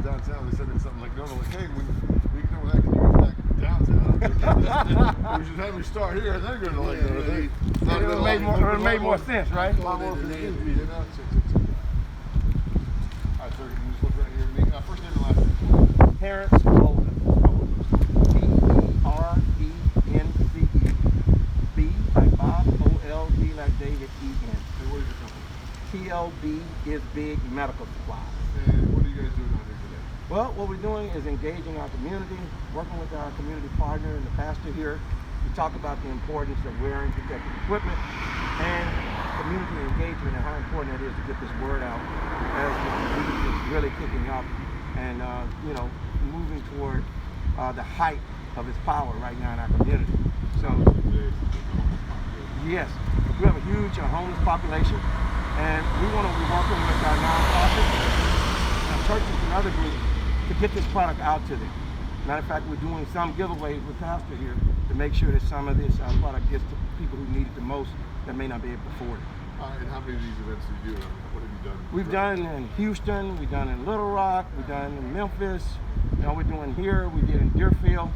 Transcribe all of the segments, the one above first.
downtown, they said it's something like, no, like, hey, when we get done with that, can you go back downtown? We should have me start here and then go to like, it would have made more sense, right? You know? All right, sir, you can just look right here at me. First name and last name. Terrence Bolden. Terence. B like Bob, O-L-D like David, E-N. And what is your company? TLBISBIG Medical Supplies. And what are you guys doing out here today? Well, what we're doing is engaging our community, working with our community partner and the pastor here to talk about the importance of wearing protective equipment and community engagement and how important it is to get this word out as the community is really kicking up and moving toward the height of its power right now in our community. So yes, we have a huge homeless population, and we want to be working with our nonprofits, our churches and other groups to get this product out to them. Matter of fact, we're doing some giveaways with Pastor here to make sure that some of this product gets to people who need it the most that may not be able to afford it. And how many of these events do you do? What have you done? We've done in Houston, we've done in Little Rock, we've done in Memphis, we're doing here, we did in Deerfield.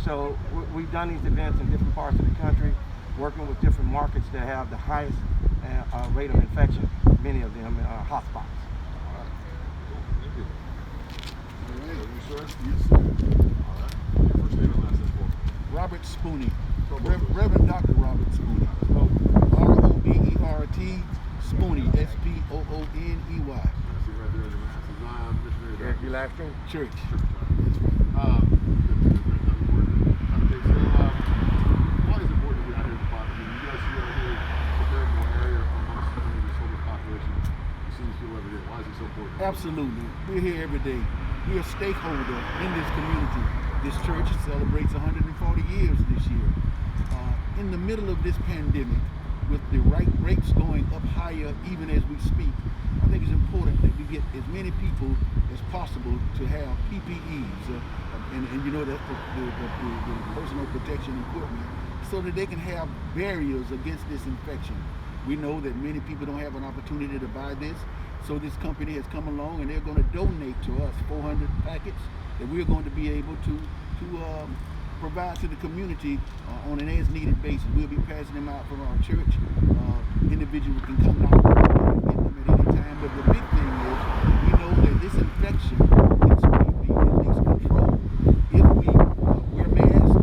So we've done these events in different parts of the country, working with different markets that have the highest rate of infection, many of them hotspots. All right. Cool. Thank you. All right. Are you sure? Yes, sir. All right. Your first name and last name, for Robert Spooney. Reverend Dr. Robert Spooney. R-O-B-E-R-T, Spooney, S-P-O-O-N-E-Y. see right there in the mass. Zion Missionary. Your last name? Church. Why is it important to be out here at the park? I mean, you guys see out here preparing more area amongst this homeless population. You see these people every day. Why is it so important? Absolutely. We're here every day. We're a stakeholder in this community. This church celebrates 140 years this year. In the middle of this pandemic, with the rates going up higher even as we speak, I think it's important that we get as many people as possible to have PPEs, and that's the personal protection equipment, so that they can have barriers against this infection. We know that many people don't have an opportunity to buy this, so this company has come along and they're going to donate to us 400 packets that we're going to be able to provide to the community on an as-needed basis. We'll be passing them out from our church. Individuals can come out and get them at any time. But the big thing is, we know that this infection can be at least controlled if we wear masks,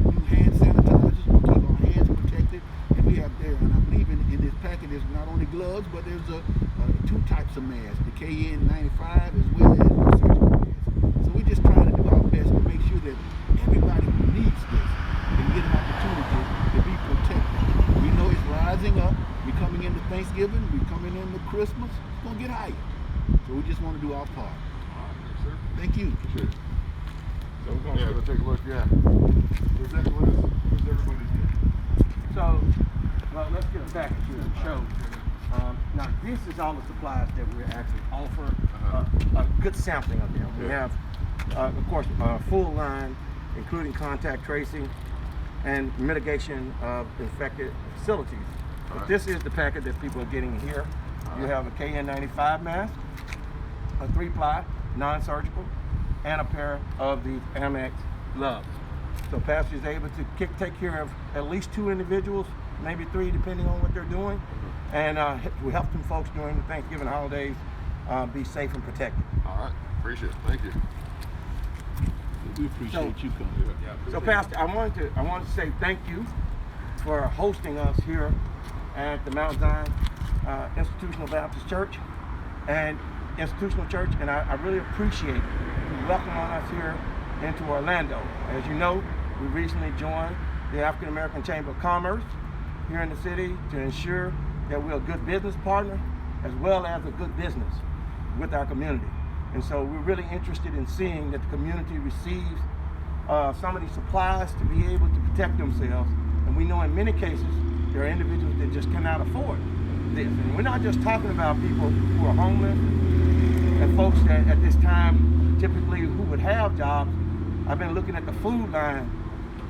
use hand sanitizers, we keep our hands protected, and we have there. And I believe in this packet there's not only gloves, but there's two types of masks: the KN95 as well as the surgical masks. So we're just trying to do our best to make sure that everybody who needs this can get an opportunity to be protected. We know it's rising up. We're coming into Thanksgiving. We're coming into Christmas. It's going to get higher. So we just want to do our part. All right, thanks, sir. Thank you. Appreciate it. So we're going to go take a look. Yeah. What is everybody doing? So, well, let's get a package here and show. Now, this is all the supplies that we actually offer, a good sampling of them. We have, of course, a full line, including contact tracing and mitigation of infected facilities. But this is the packet that people are getting here. You have a KN95 mask, a 3-ply, non-surgical, and a pair of the Amex gloves. So Pastor is able to take care of at least 2 individuals, maybe 3, depending on what they're doing. And we help them folks during the Thanksgiving holidays be safe and protected. All right, appreciate it. Thank you. We appreciate you coming. So Pastor, I wanted to say thank you for hosting us here at the Mount Zion Institutional Baptist Church and Institutional Church, and I really appreciate you welcoming us here into Orlando. As you know, we recently joined the African American Chamber of Commerce here in the city to ensure that we're a good business partner as well as a good business with our community. And so we're really interested in seeing that the community receives some of these supplies to be able to protect themselves. And we know in many cases there are individuals that just cannot afford this. And we're not just talking about people who are homeless and folks that at this time typically who would have jobs. I've been looking at the food line.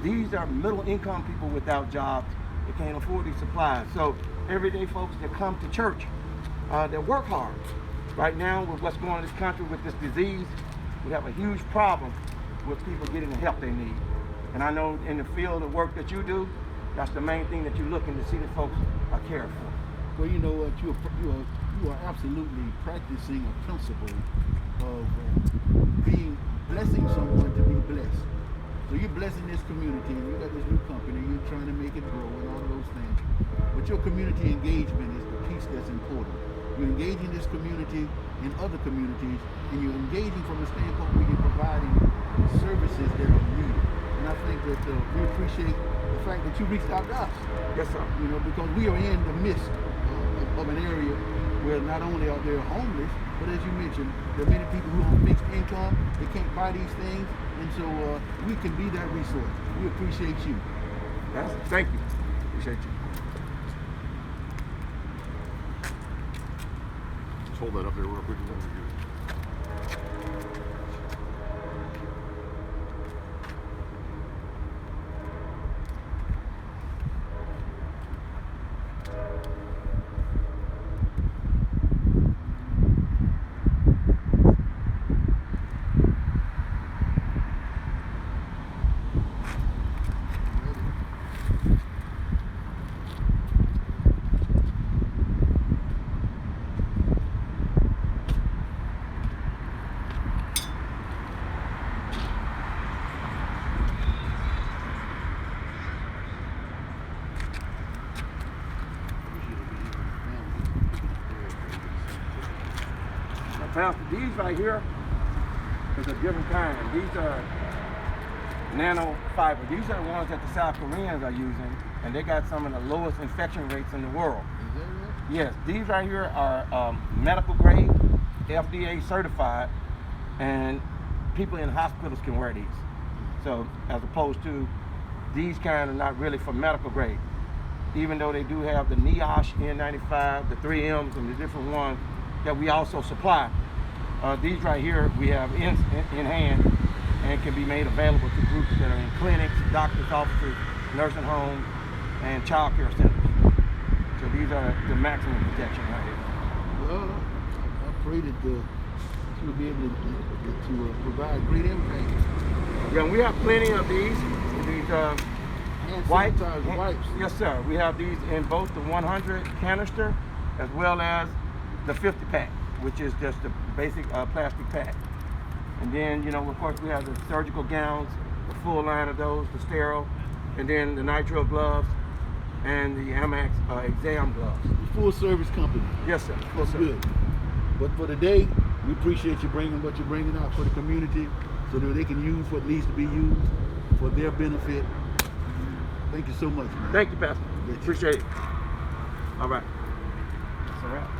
These are middle income people without jobs that can't afford these supplies. So everyday folks that come to church, that work hard, Right now, with what's going on in this country with this disease, we have a huge problem with people getting the help they need. And I know in the field of work that you do, that's the main thing that you're looking to see that folks are cared for. Well, you know what? You are absolutely practicing a principle of blessing someone to be blessed. So you're blessing this community, and you got this new company. You're trying to make it grow and all of those things. But your community engagement is the piece that's important. You're engaging this community in other communities, and you're engaging from the standpoint where you're providing services that are needed. And I think that we appreciate the fact that you reached out to us. Yes, sir. You know, because we are in the midst of an area where not only are there homeless, but as you mentioned, there are many people who are on fixed income, they can't buy these things, and so we can be that resource. We appreciate you. Yes, thank you. Appreciate you. Just hold that up there real quick. Pastor, these right here is a different kind. These are nano fiber. These are the ones that the South Koreans are using, and they got some of the lowest infection rates in the world. Is that right? Yes, these right here are medical grade, FDA certified, and people in hospitals can wear these. So as opposed to these kind are not really for medical grade. Even though they do have the NIOSH N95, the 3Ms, and the different ones that we also supply. These right here we have in hand and can be made available to groups that are in clinics, doctor's offices, nursing homes, and child care centers. So these are the maximum protection right here. Well, I pray that you'll be able to provide great impact. Yeah, we have plenty of these Hand wipes. sanitizer wipes. Yes, sir. We have these in both the 100 canister as well as the 50 pack, which is just the basic plastic pack. And then, you know, of course, we have the surgical gowns, the full line of those, the sterile, and then the nitrile gloves and the Amex exam gloves. Full service company. Yes, sir. Full That's service. good. But for today, we appreciate you bringing what you're bringing out for the community so that they can use what needs to be used for their benefit. Thank you so much, man. Thank you, Pastor. Thank you. Appreciate it. All right. That's all right.